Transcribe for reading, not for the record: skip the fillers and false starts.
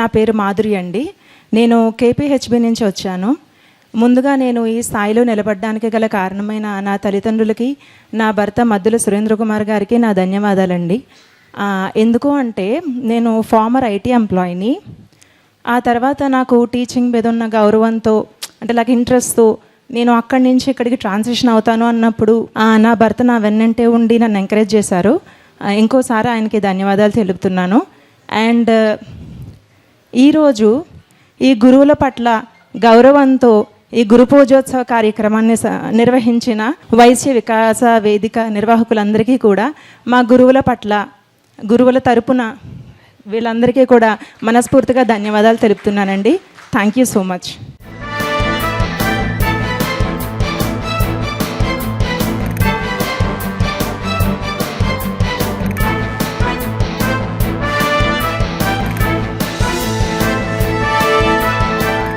నా పేరు మాధురి అండి. నేను కేపీహెచ్బి నుంచి వచ్చాను. ముందుగా నేను ఈ స్థాయిలో నిలబడడానికి గల కారణమైన నా తల్లిదండ్రులకి, నా భర్త మద్దుల సురేంద్ర కుమార్ గారికి నా ధన్యవాదాలండి. ఎందుకు అంటే నేను ఫార్మర్ ఐటీ ఎంప్లాయీని. ఆ తర్వాత నాకు టీచింగ్ మీద ఉన్న గౌరవంతో, అంటే నాకు ఇంట్రెస్ట్తో నేను అక్కడి నుంచి ఇక్కడికి ట్రాన్సిషన్ అవుతాను అన్నప్పుడు నా భర్త నా వెన్నంటే ఉండి నన్ను ఎంకరేజ్ చేశారు. ఇంకోసారి ఆయనకి ధన్యవాదాలు తెలుపుతున్నాను. అండ్ ఈరోజు ఈ గురువుల పట్ల గౌరవంతో ఈ గురు పూజోత్సవ కార్యక్రమాన్ని నిర్వహించిన వైశ్య వికాస వేదిక నిర్వాహకులందరికీ కూడా, మా గురువుల పట్ల, గురువుల తరపున వీళ్ళందరికీ కూడా మనస్ఫూర్తిగా ధన్యవాదాలు తెలుపుతున్నానండి. Thank you so much.